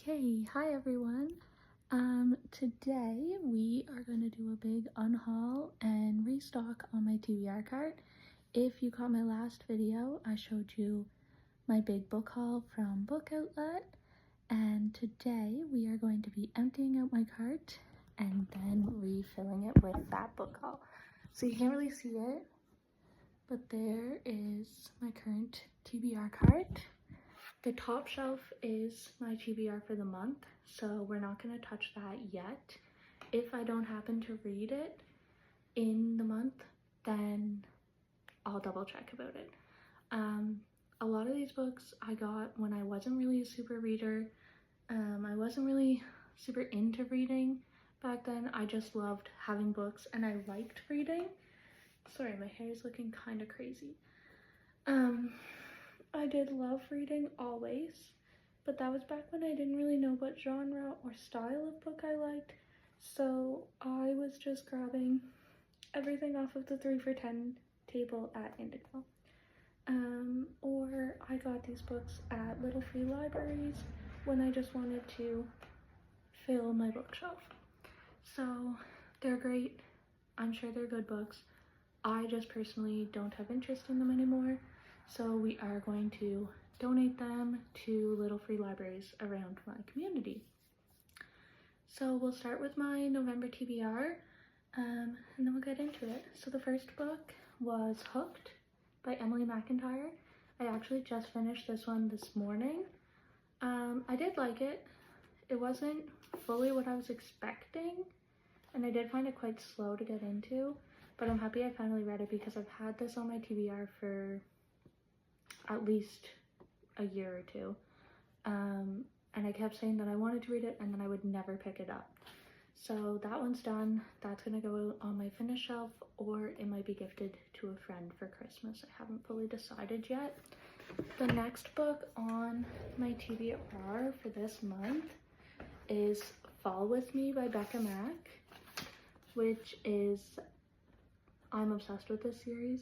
Okay, hi everyone. Today we are going to do a big unhaul and restock on my TBR cart. If you caught my last video, I showed you my big book haul from Book Outlet, and today we are going to be emptying out my cart and then refilling it with that book haul. So you can't really see it, but there is my current TBR cart. The top shelf is my TBR for the month, so we're not going to touch that yet. If I don't happen to read it in the month, then I'll double check about it. A lot of these books I got when I wasn't really a super reader. I wasn't really super into reading back then. I just loved having books and I liked reading. Sorry, my hair is looking kind of crazy. I did love reading always, but that was back when I didn't really know what genre or style of book I liked, so I was just grabbing everything off of the 3 for $10 table at Indigo. Or I got these books at little free libraries when I just wanted to fill my bookshelf. So they're great. I'm sure they're good books. I just personally don't have interest in them anymore. So we are going to donate them to little free libraries around my community. So we'll start with my November TBR, and then we'll get into it. So the first book was Hooked by Emily McIntyre. I actually just finished this one this morning. I did like it. It wasn't fully what I was expecting, and I did find it quite slow to get into, but I'm happy I finally read it because I've had this on my TBR for at least a year or two, and I kept saying that I wanted to read it and then I would never pick it up. So that one's done. That's gonna go on my finish shelf, or it might be gifted to a friend for Christmas. I haven't fully decided yet. The next book on my TBR for this month is Fall With Me by Becca Mack, which is, I'm obsessed with this series.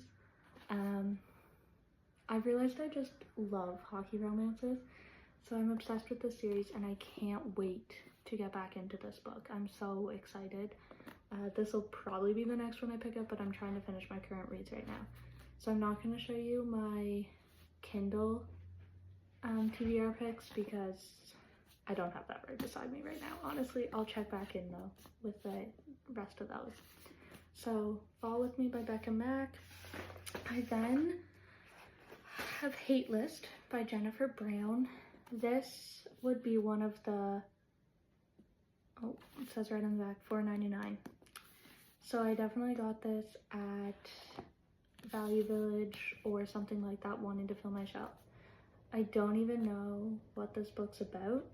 I've realized I just love hockey romances, so I'm obsessed with this series and I can't wait to get back into this book. I'm so excited. This will probably be the next one I pick up, but I'm trying to finish my current reads right now. So I'm not going to show you my Kindle TBR picks because I don't have that right beside me right now. Honestly, I'll check back in though with the rest of those. So Fall With Me by Becca Mack. I then have Hate List by Jennifer Brown. This would be one of the, oh, it says right on the back, $4.99. So I definitely got this at Value Village or something like that, wanting to fill my shelf. I don't even know what this book's about,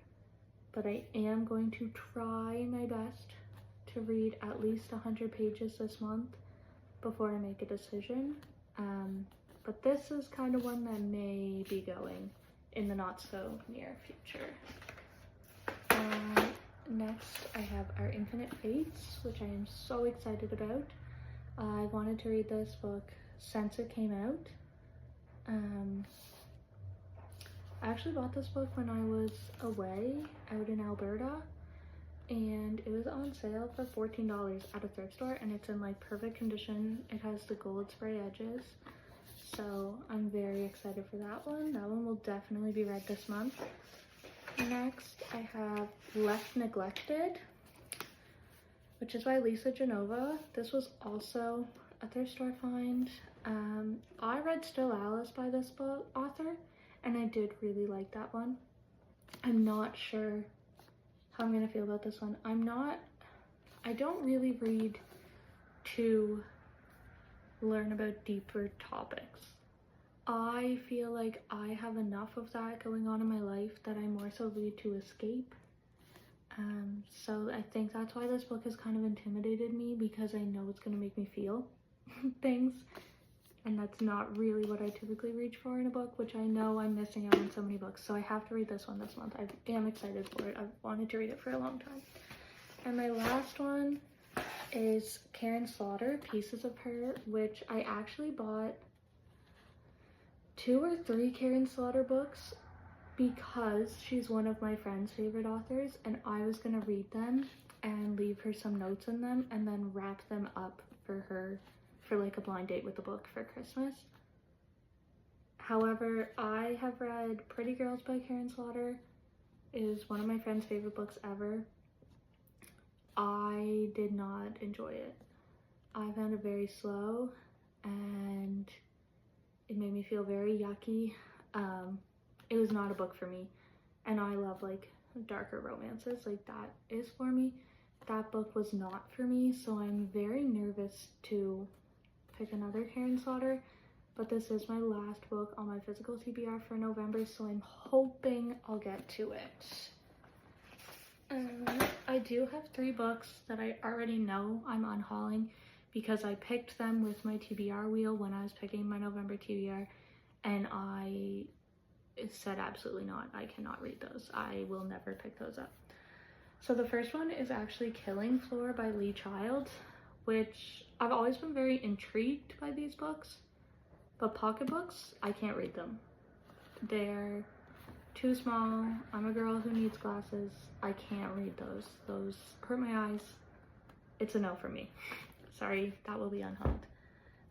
but I am going to try my best to read at least 100 pages this month before I make a decision. But this is kind of one that may be going in the not so near future. Next I have Our Infinite Fates, which I am so excited about. I wanted to read this book since it came out. I actually bought this book when I was away out in Alberta, and it was on sale for $14 at a thrift store, and it's in like perfect condition. It has the gold spray edges, so I'm very excited for that one. That one will definitely be read this month. Next I have Left Neglected, which is by Lisa Genova. This was also a thrift store find. I read Still Alice by this book author, and I did really like that one. I'm not sure how I'm gonna feel about this one. I don't really read to learn about deeper topics. I feel like I have enough of that going on in my life that I more so read to escape. So I think that's why this book has kind of intimidated me, because I know it's gonna make me feel things, and that's not really what I typically reach for in a book, which I know I'm missing out on so many books. So I have to read this one this month. I am excited for it. I've wanted to read it for a long time. And my last one is Karen Slaughter, Pieces of Her, which I actually bought 2 or 3 Karen Slaughter books because she's one of my friend's favorite authors, and I was gonna read them and leave her some notes in them and then wrap them up for her for like a blind date with the book for Christmas. However, I have read Pretty Girls by Karen Slaughter. It is one of my friend's favorite books ever. I did not enjoy it. I found it very slow and it made me feel very yucky. It was not a book for me, and I love like darker romances, like that is for me. That book was not for me, so I'm very nervous to pick another Karen Slaughter, but this is my last book on my physical TBR for November, so I'm hoping I'll get to it. I do have 3 books that I already know I'm unhauling because I picked them with my TBR wheel when I was picking my November TBR, and I said absolutely not, I cannot read those. I will never pick those up. So the first one is actually Killing Floor by Lee Child, which I've always been very intrigued by these books, but pocketbooks, I can't read them. They're too small. I'm a girl who needs glasses. I can't read those. Those hurt my eyes. It's a no for me. Sorry, that will be unhauled.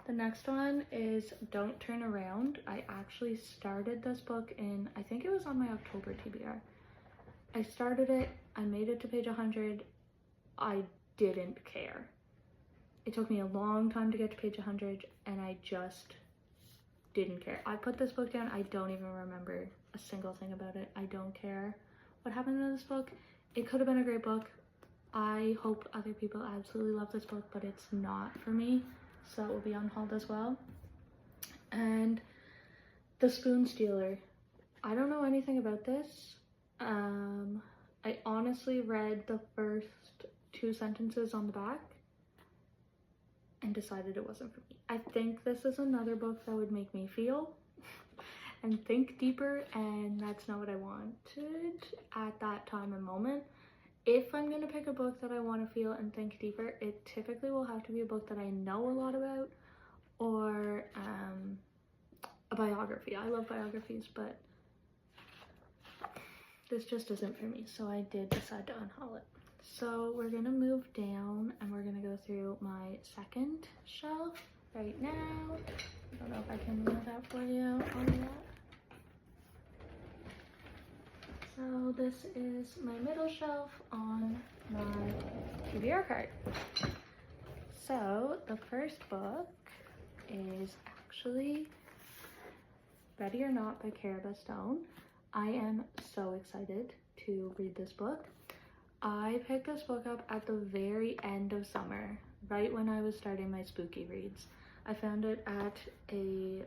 The next one is Don't Turn Around. I actually started this book in, I think it was on my October TBR. I started it, I made it to page 100. I didn't care. It took me a long time to get to page 100 and I just didn't care. I put this book down, I don't even remember a single thing about it. I don't care what happened in this book. It could have been a great book. I hope other people absolutely love this book, but it's not for me. So it will be unhauled as well. And The Spoon Stealer. I don't know anything about this. I honestly read the first 2 sentences on the back and decided it wasn't for me. I think this is another book that would make me feel and think deeper, and that's not what I wanted at that time and moment. If I'm gonna pick a book that I want to feel and think deeper, it typically will have to be a book that I know a lot about, or a biography. I love biographies, but this just isn't for me, so I did decide to unhaul it. So we're gonna move down and we're gonna go through my second shelf right now. I don't know if I can move that for you on that. So this is my middle shelf on my TBR cart. So the first book is actually Ready or Not by Cara Stone. I am so excited to read this book. I picked this book up at the very end of summer, right when I was starting my spooky reads. I found it at a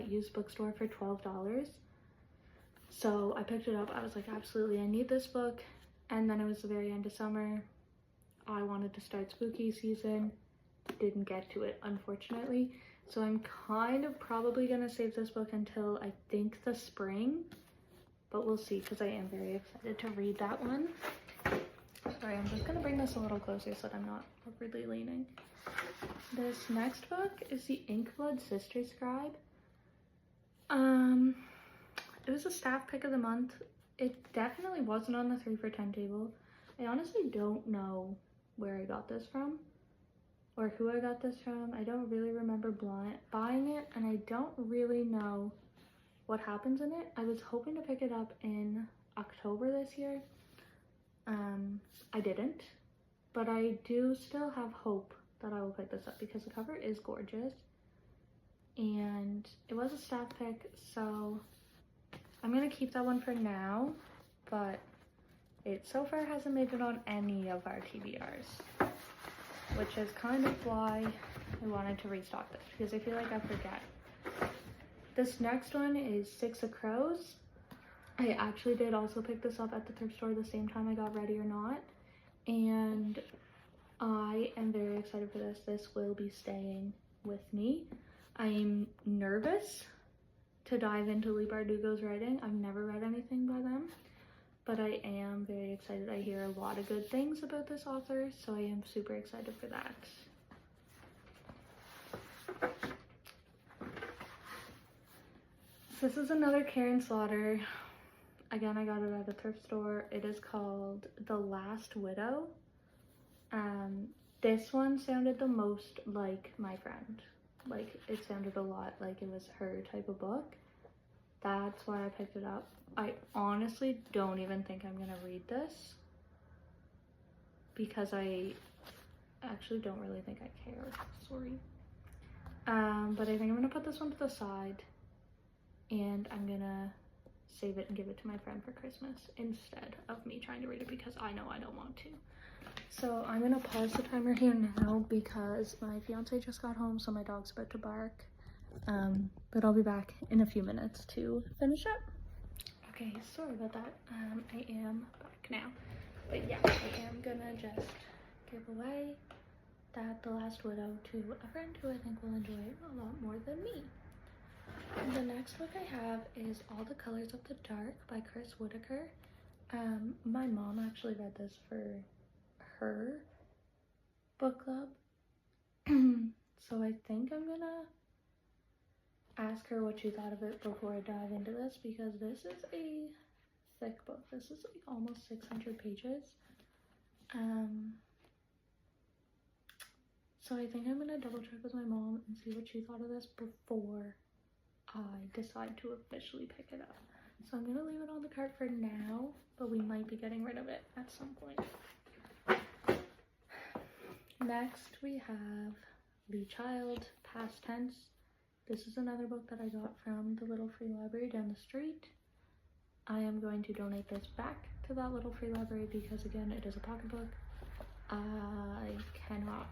used bookstore for $12. So I picked it up. I was like, absolutely, I need this book. And then it was the very end of summer. I wanted to start spooky season. Didn't get to it, unfortunately. So I'm kind of probably gonna save this book until I think the spring, but we'll see, because I am very excited to read that one. Sorry, I'm just gonna bring this a little closer so that I'm not awkwardly leaning. This next book is the Inkblood Sister Scribe. It was a staff pick of the month. It definitely wasn't on the 3 for $10 table. I honestly don't know where I got this from or who I got this from. I don't really remember buying it, and I don't really know what happens in it. I was hoping to pick it up in October this year. I didn't, but I do still have hope that I will pick this up because the cover is gorgeous and it was a staff pick, so I'm gonna keep that one for now, but it so far hasn't made it on any of our TBRs, which is kind of why I wanted to restock this, because I feel like I forget. This next one is Six of Crows. I actually did also pick this up at the thrift store the same time I got Ready or Not, and I am very excited for this. This will be staying with me. I'm nervous to dive into Leigh Bardugo's writing. I've never read anything by them, but I am very excited. I hear a lot of good things about this author, so I am super excited for that. So this is another Karen Slaughter. Again, I got it at a thrift store. It is called The Last Widow. This one sounded the most like my friend. Like, it sounded a lot like it was her type of book. That's why I picked it up. I honestly don't even think I'm gonna read this because I actually don't really think I care. Sorry. But I think I'm gonna put this one to the side and I'm gonna save it and give it to my friend for Christmas instead of me trying to read it because I know I don't want to. So I'm gonna pause the timer here now because my fiance just got home, so my dog's about to bark. But I'll be back in a few minutes to finish up. Okay, sorry about that. I am back now. But yeah, I am gonna just give away that The Last Widow to a friend who I think will enjoy it a lot more than me. And the next book I have is All the Colors of the Dark by Chris Whitaker. My mom actually read this for her book club. So I think I'm gonna ask her what she thought of it before I dive into this because this is a thick book. This is like almost 600 pages. So I think I'm gonna double check with my mom and see what she thought of this before I decide to officially pick it up. So I'm gonna leave it on the cart for now, but we might be getting rid of it at some point. Next we have The Child, Past Tense. This is another book that I got from the little free library down the street. I am going to donate this back to that little free library because again, it is a pocketbook. I cannot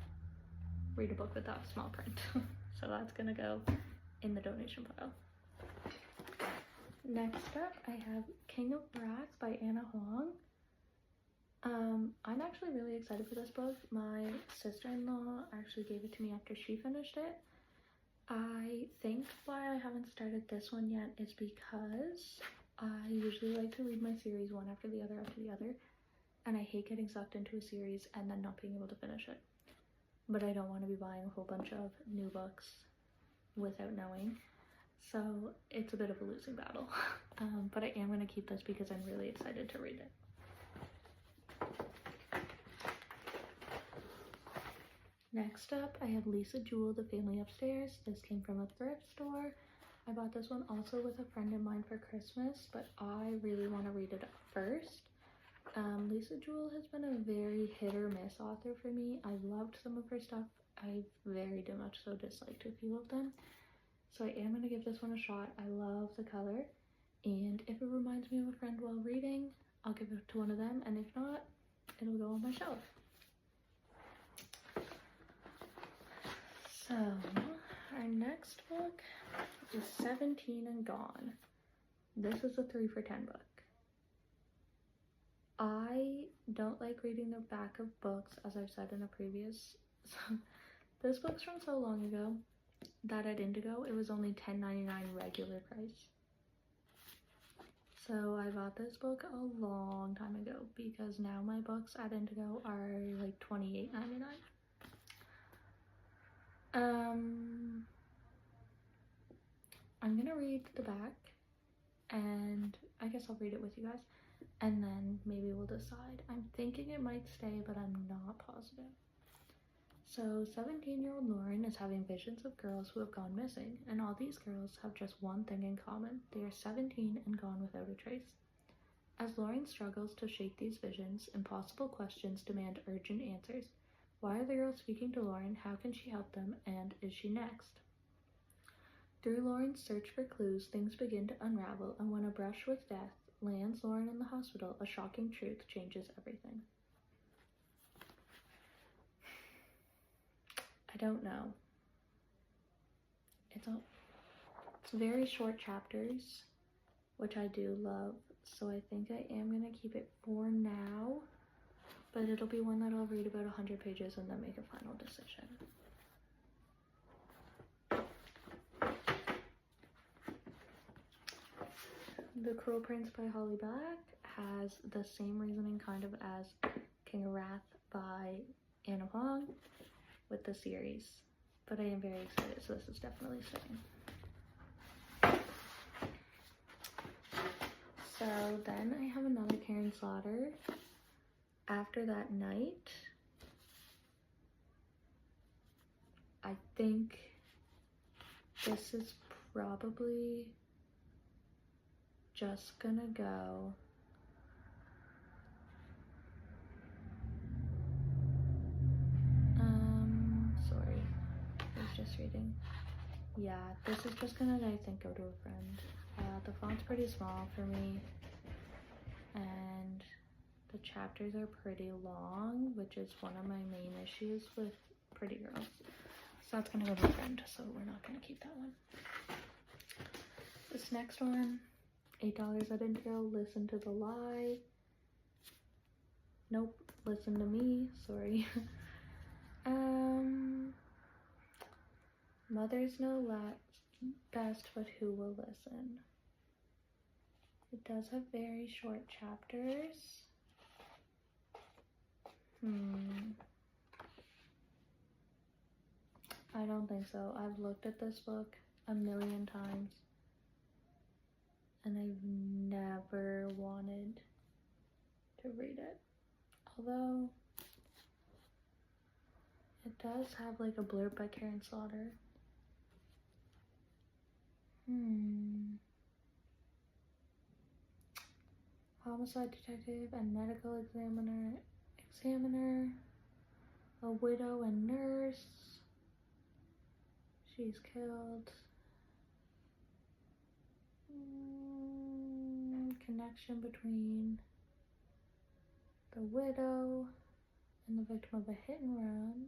read a book without small print. So that's gonna go in the donation pile. Next up, I have King of Brats by Anna Huang. I'm actually really excited for this book. My sister-in-law actually gave it to me after she finished it. I think why I haven't started this one yet is because I usually like to read my series one after the other, and I hate getting sucked into a series and then not being able to finish it. But I don't want to be buying a whole bunch of new books without knowing. So it's a bit of a losing battle. But I am going to keep this because I'm really excited to read it. Next up, I have Lisa Jewell, The Family Upstairs. This came from a thrift store. I bought this one also with a friend of mine for Christmas, but I really want to read it first. Lisa Jewell has been a very hit or miss author for me. I've loved some of her stuff. I've very much so disliked a few of them. So I am going to give this one a shot. I love the color, and if it reminds me of a friend while reading, I'll give it to one of them, and if not, it'll go on my shelf. So, our next book is 17 and Gone. This is a 3 for $10 book. I don't like reading the back of books, as I've said in a previous. This book's from so long ago that at Indigo it was only $10.99 regular price. So I bought this book a long time ago because now my books at Indigo are like $28.99. I'm gonna read the back and I guess I'll read it with you guys and then maybe we'll decide. I'm thinking it might stay, but I'm not positive. So 17-year-old Lauren is having visions of girls who have gone missing, and all these girls have just one thing in common. They are 17 and gone without a trace. As Lauren struggles to shake these visions, impossible questions demand urgent answers. Why are the girls speaking to Lauren? How can she help them? And is she next? Through Lauren's search for clues, things begin to unravel, and when a brush with death lands Lauren in the hospital, a shocking truth changes everything. I don't know. It's very short chapters, which I do love, so I think I am going to keep it for now, but it'll be one that I'll read about 100 pages and then make a final decision. The Cruel Prince by Holly Black has the same reasoning kind of as King of Wrath by Anna Huang with the series, but I am very excited, so this is definitely staying. So then I have another Karen Slaughter. After That Night. I think this is probably just gonna go sorry, I was just reading. Yeah, this is just gonna, I think, go to a friend. The font's pretty small for me, and the chapters are pretty long, which is one of my main issues with Pretty Girls. So that's gonna go to a friend, so we're not gonna keep that one. This next one, $8 at Intro, Listen to the Lie. Nope, Listen to Me, sorry. Mothers know best, but who will listen? It does have very short chapters. I don't think so. I've looked at this book a million times and I've never wanted to read it. Although it does have like a blurb by Karen Slaughter. Homicide detective and medical examiner, a widow and nurse. She's killed. Connection between the widow and the victim of a hit and run.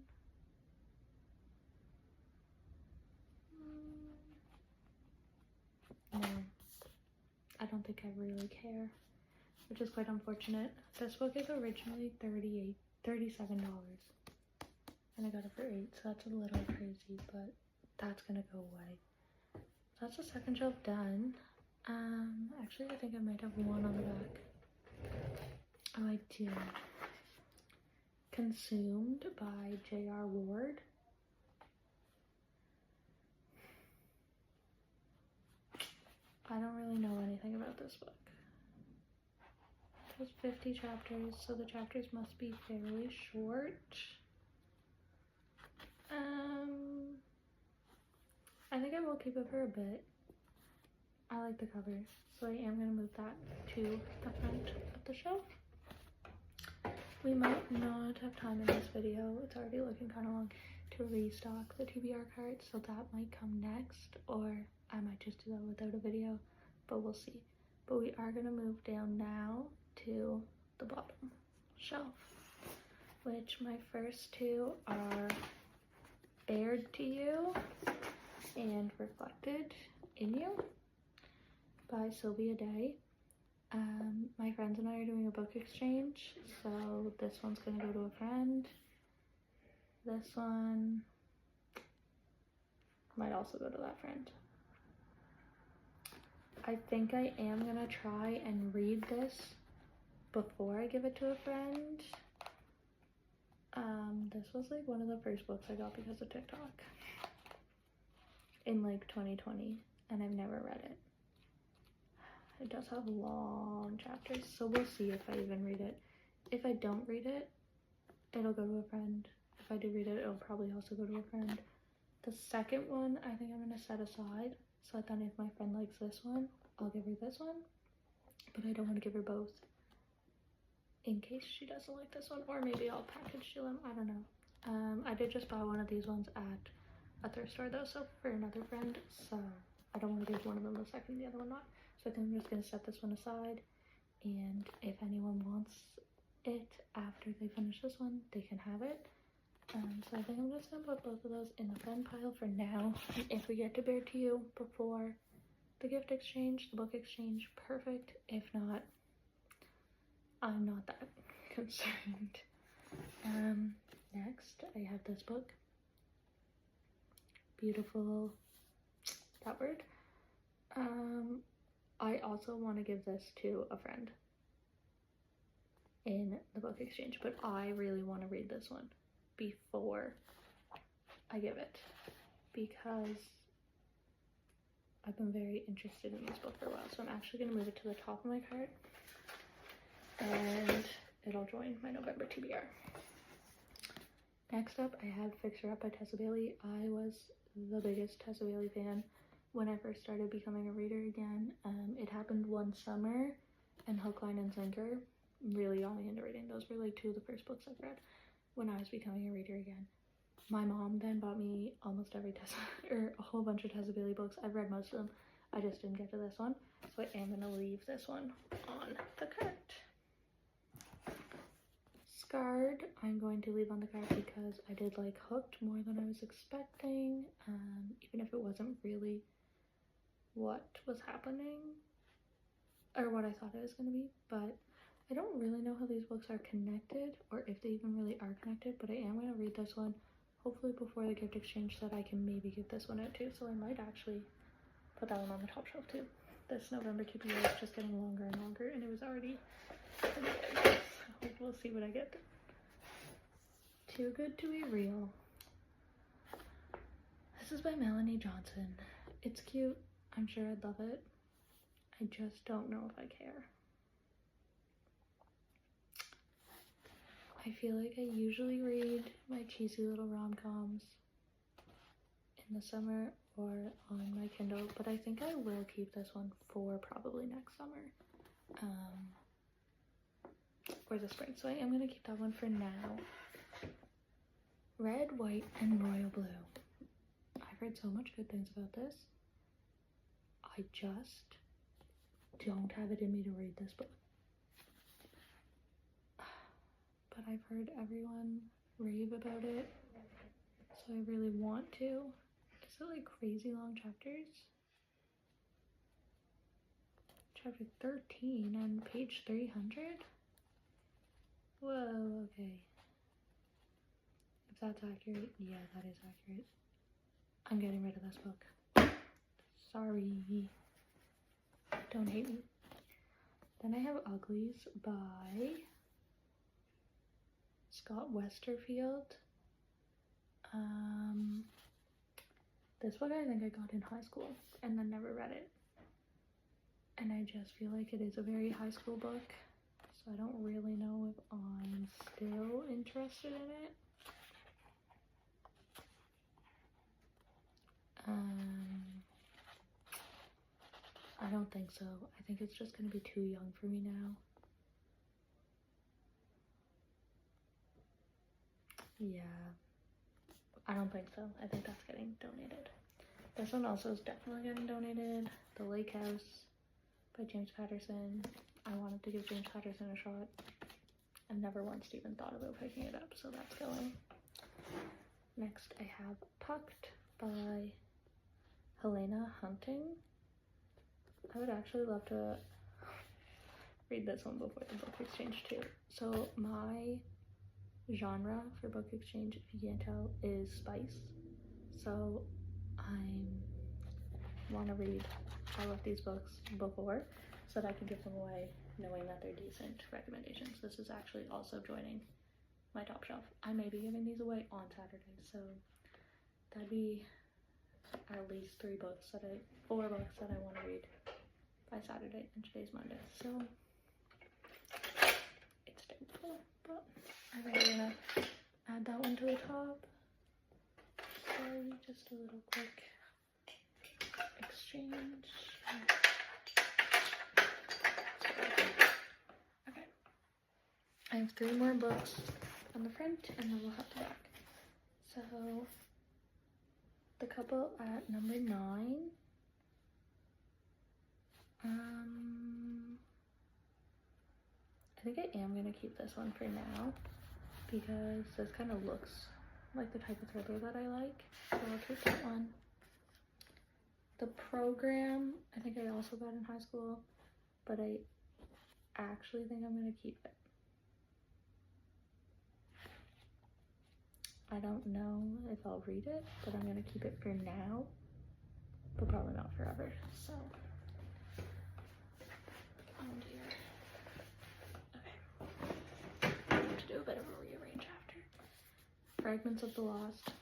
No, I don't think I really care, which is quite unfortunate. This book is originally $37, and I got it for $8, so that's a little crazy, but that's gonna go away. That's the second shelf done. Actually, I think I might have one on the back. Oh, I do. Consumed by J.R. Ward. I don't really know anything about this book. It has 50 chapters, so the chapters must be fairly short. I think I will keep it for a bit. I like the cover, so I am going to move that to the front of the shelf. We might not have time in this video, it's already looking kind of long, to restock the TBR cards, so that might come next, or I might just do that without a video, but we'll see. But we are going to move down now to the bottom shelf, which my first two are Bared to You and Reflected in You by Sylvia Day. My friends and I are doing a book exchange, so this one's gonna go to a friend. This one might also go to that friend. I think I am gonna try and read this before I give it to a friend. This was like one of the first books I got because of TikTok in like 2020, and I've never read it. It does have long chapters, so we'll see if I even read it. If I don't read it, it'll go to a friend. If I do read it, it'll probably also go to a friend. The second one, I think I'm gonna set aside, so then if my friend likes this one, I'll give her this one, but I don't want to give her both in case she doesn't like this one, or maybe I'll package to them, I don't know. I did just buy one of these ones at a thrift store though, so for another friend, so I don't want to give one of them a second, the other one not. So I think I'm just going to set this one aside, and if anyone wants it after they finish this one, they can have it. So I think I'm just going to put both of those in the friend pile for now. If we get to Bared to You before the gift exchange, the book exchange, perfect. If not, I'm not that concerned. Next, I have this book. Beautiful, that word. I also want to give this to a friend in the book exchange, but I really want to read this one before I give it, because I've been very interested in this book for a while, so I'm actually going to move it to the top of my cart, and it'll join my November TBR. Next up, I have Fix Her Up by Tessa Bailey. I was the biggest Tessa Bailey fan when I first started becoming a reader again. It happened one summer, and Hook, Line, and Sinker really got me into reading. Those were like two of the first books I've read when I was becoming a reader again. My mom then bought me almost every a whole bunch of Tessa Bailey books. I've read most of them. I just didn't get to this one, so I am gonna leave this one on the cart. Scarred, I'm going to leave on the cart because I did like Hooked more than I was expecting, even if it wasn't really what was happening or what I thought it was going to be. But I don't really know how these books are connected or if they even really are connected, but I am going to read this one hopefully before the gift exchange so that I can maybe give this one out too. So I might actually put that one on the top shelf too. This November TBR is just getting longer and longer, and it was already pretty big. So we'll see what I get. Too Good to Be Real. This is by Melanie Johnson. It's cute. I'm sure I'd love it. I just don't know if I care. I feel like I usually read my cheesy little rom-coms in the summer or on my Kindle, but I think I will keep this one for probably next summer. Or the spring, so I am going to keep that one for now. Red, White, and Royal Blue. I've heard so much good things about this. I just don't have it in me to read this book. But I've heard everyone rave about it, so I really want to. Is it like crazy long chapters? Chapter 13 on page 300? Whoa, okay. If that's accurate, yeah, that is accurate. I'm getting rid of this book. Sorry. Don't hate me. Then I have Uglies by Scott Westerfield. This book I think I got in high school and then never read it. And I just feel like it is a very high school book. So I don't really know if I'm still interested in it. I don't think so. I think it's just going to be too young for me now. Yeah. I don't think so. I think that's getting donated. This one also is definitely getting donated. The Lake House by James Patterson. I wanted to give James Patterson a shot. I've never once even thought about picking it up, so that's going. Next I have Pucked by Helena Hunting. I would actually love to read this one before the book exchange too. So my genre for book exchange, if you can't tell, is spice. So I want to read all of these books before so that I can give them away knowing that they're decent recommendations. This is actually also joining my top shelf. I may be giving these away on Saturday, so that'd be at least 4 books that I want to read by Saturday, and today's Monday, so it's doubtful, but I'm gonna add that one to the top. Sorry, just a little quick exchange. Okay, I have 3 more books on the front, and then we'll have the back. So The Couple at number 9. I think I am going to keep this one for now because this kind of looks like the type of thriller that I like, so I'll keep that one. The Program, I think I also got in high school, but I actually think I'm going to keep it. I don't know if I'll read it, but I'm going to keep it for now, but probably not forever, so. Oh dear. Okay. I have to do a bit of a rearrange after. Fragments of the Lost.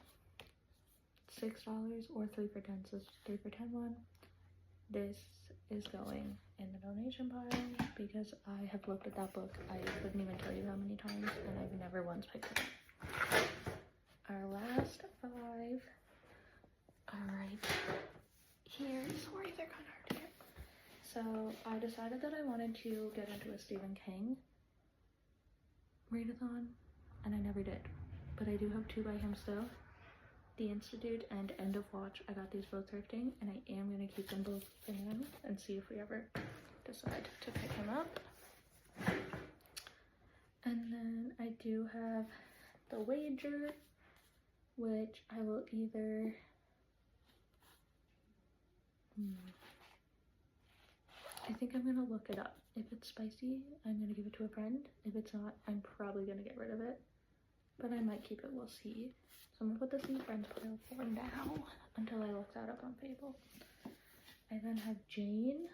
$6 or 3 for 10, so 3 for 10 one. this is going in the donation pile because I have looked at that book. I couldn't even tell you how many times, and I've never once picked it up. Our last 5 are right here. Sorry, they're kind of hard to get. So I decided that I wanted to get into a Stephen King readathon, and I never did. But I do have 2 by him still. The Institute and End of Watch. I got these both thrifting, and I am going to keep them both for him and see if we ever decide to pick him up. And then I do have The Wager, which I will either I think I'm gonna look it up. If it's spicy, I'm gonna give it to a friend. If it's not, I'm probably gonna get rid of it, but I might keep it. We'll see. So I'm gonna put this in the friends pile for now until I look that up on Fable. I then have Jane.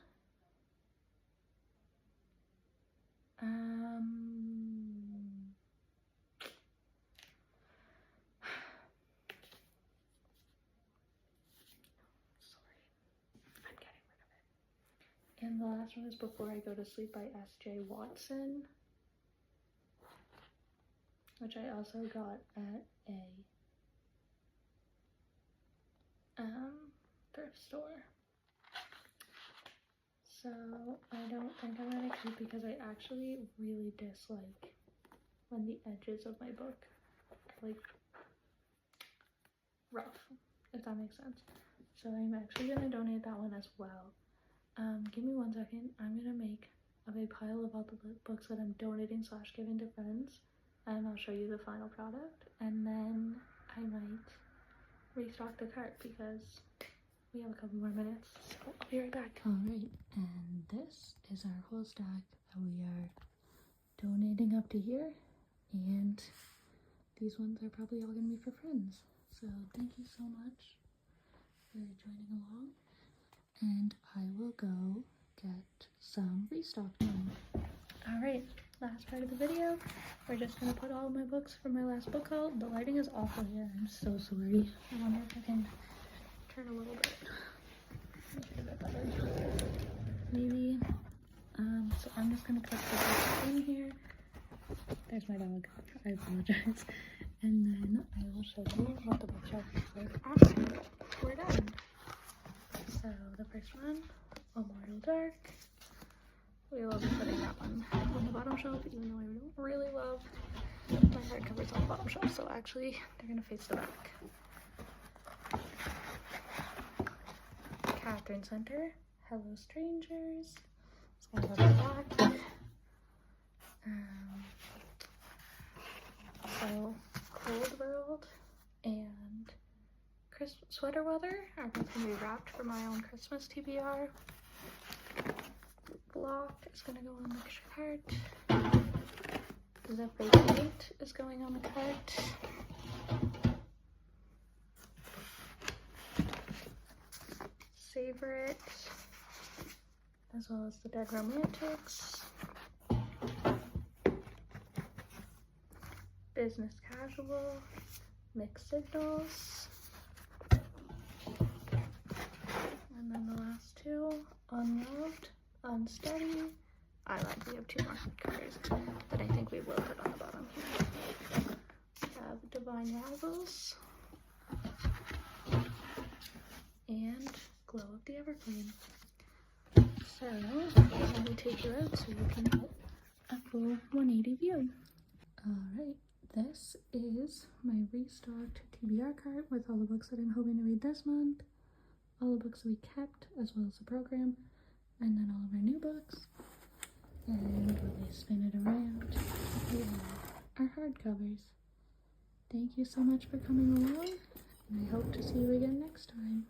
And the last one is Before I Go to Sleep by S.J. Watson, which I also got at a thrift store. So I don't think I'm gonna keep because I actually really dislike when the edges of my book are like rough, if that makes sense. So I'm actually gonna donate that one as well. Give me 1 second. I'm gonna make a big pile of all the books that I'm donating / giving to friends, and I'll show you the final product, and then I might restock the cart because we have a couple more minutes, so I'll be right back. Alright, and this is our whole stack that we are donating up to here, and these ones are probably all gonna be for friends. So thank you so much for joining along. And I will go get some restock now. Alright, last part of the video. We're just going to put all of my books from my last book haul. The lighting is awful here. I'm so sorry. I wonder if I can turn a little bit. Make it a bit better. Maybe. So I'm just going to put the books in here. There's my dog. I apologize. And then I will show you what the bookshelf looks like after we're done. So the first one, Immortal Dark. We will be putting that one on the bottom shelf, even though I don't really love my hardcovers on the bottom shelf. So actually, they're gonna face the back. Catherine Center, Hello Strangers. It's gonna go to the back. So Cold World and Sweater Weather are both going to be wrapped for my own Christmas TBR. Block is going to go on the cart. The Vacate is going on the cart. Savor It, as well as The Dead Romantics. Business Casual, Mixed Signals. And then the last 2, Unloved, Unsteady. I lied, we have 2 more covers that I think we will put on the bottom here. We have Divine Rivals and Glow of the Evergreen. So, let me take you out so you can get a full 180 view. Alright, this is my restocked TBR cart with all the books that I'm hoping to read this month. All the books that we kept, as well as the program, and then all of our new books. And when we spin it around, we have our hardcovers. Thank you so much for coming along, and I hope to see you again next time.